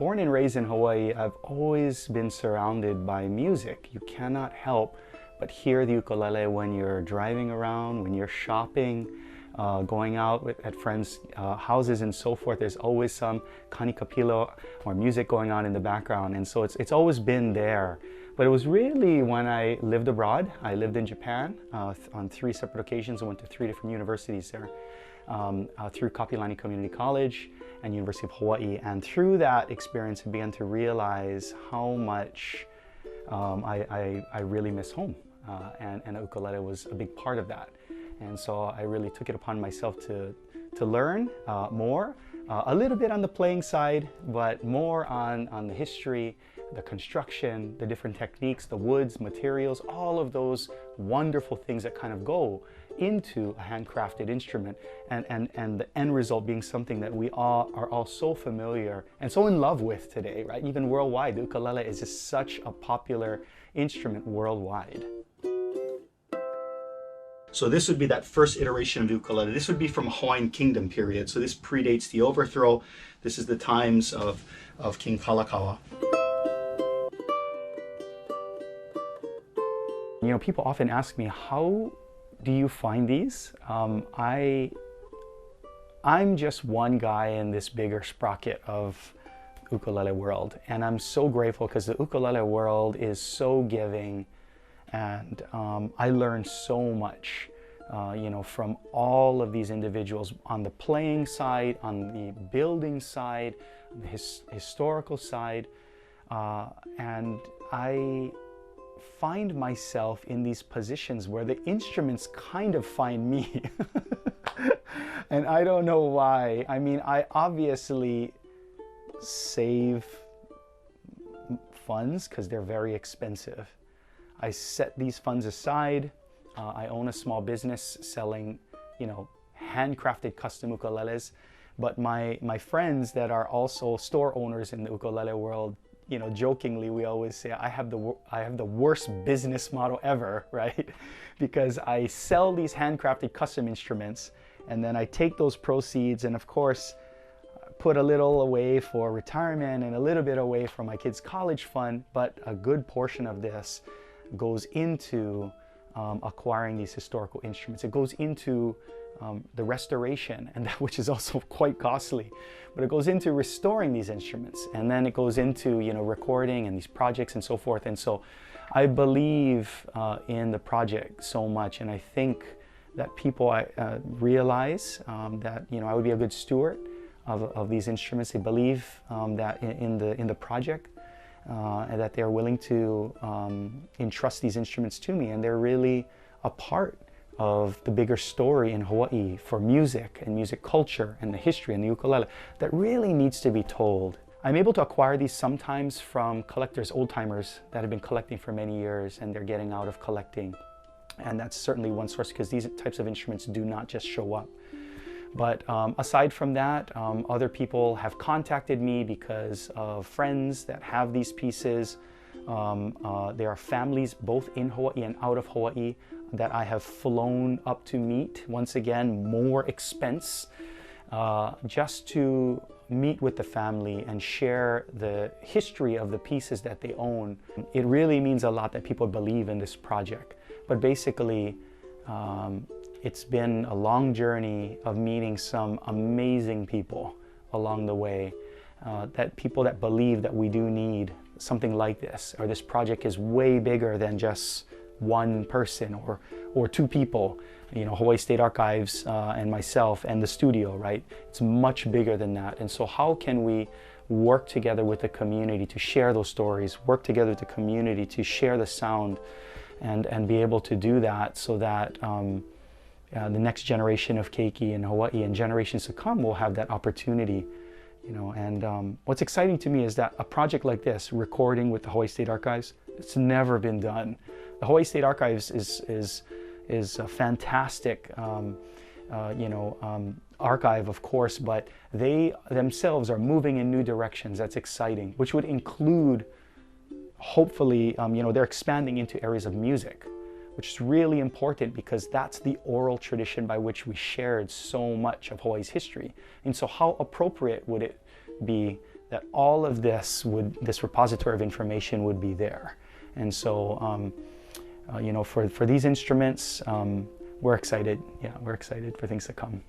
born and raised in Hawaii, I've always been surrounded by music. You cannot help but hear the ukulele when you're driving around, when you're shopping, going out at friends' houses and so forth. There's always some kanikapilo or music going on in the background, and so it's always been there. But it was really when I lived abroad. I lived in Japan on 3 separate occasions. I went to 3 different universities there, through Kapilani Community College and University of Hawaii. And through that experience, I began to realize how much I really miss home. And the ukulele was a big part of that. And so I really took it upon myself to learn more, a little bit on the playing side, but more on the history, the construction, the different techniques, the woods, materials, all of those wonderful things that kind of go into a handcrafted instrument, and the end result being something that we all are all so familiar and so in love with today, right? Even worldwide, the ukulele is just such a popular instrument worldwide. So this would be that first iteration of the ukulele. This would be from Hawaiian Kingdom period. So this predates the overthrow. This is the times of King Kalakaua. You know, people often ask me, how do you find these? I'm just one guy in this bigger sprocket of ukulele world. And I'm so grateful because the ukulele world is so giving. And I learned so much, you know, from all of these individuals on the playing side, on the building side, the historical side. And I find myself in these positions where the instruments kind of find me. And I don't know why. I mean, I obviously save funds because they're very expensive. I set these funds aside. I own a small business selling, you know, handcrafted custom ukuleles. But my friends that are also store owners in the ukulele world, you know, jokingly, we always say I have the worst business model ever, right? Because I sell these handcrafted custom instruments, and then I take those proceeds and, of course, put a little away for retirement and a little bit away for my kids' college fund. But a good portion of this goes into acquiring these historical instruments. It goes into the restoration, and that, which is also quite costly, but it goes into restoring these instruments, and then it goes into, you know, recording and these projects and so forth. And so I believe in the project so much, and I think that people realize that, you know, I would be a good steward of these instruments. They believe that in the project, and that they're willing to entrust these instruments to me, and they're really a part of the bigger story in Hawaii for music and music culture and the history and the ukulele that really needs to be told. I'm able to acquire these sometimes from collectors, old-timers that have been collecting for many years and they're getting out of collecting. And that's certainly one source, because these types of instruments do not just show up. But aside from that, other people have contacted me because of friends that have these pieces. There are families both in Hawaii and out of Hawaii that I have flown up to meet. Once again, more expense, just to meet with the family and share the history of the pieces that they own. It really means a lot that people believe in this project. But basically, it's been a long journey of meeting some amazing people along the way, that people that believe that we do need something like this, or this project is way bigger than just one person or 2 people, you know, Hawaii State Archives and myself and the studio, right? It's much bigger than that. And so how can we work together with the community to share those stories, work together with the community to share the sound, and be able to do that so that the next generation of keiki in Hawaii and generations to come will have that opportunity, you know. And what's exciting to me is that a project like this, recording with the Hawaii State Archives, it's never been done. The Hawaii State Archives is a fantastic, you know, archive, of course, but they themselves are moving in new directions. That's exciting, which would include, hopefully, you know, they're expanding into areas of music, which is really important because that's the oral tradition by which we shared so much of Hawaii's history. And so how appropriate would it be that all of this repository of information would be there. And so, you know, for these instruments, we're excited. Yeah, we're excited for things to come.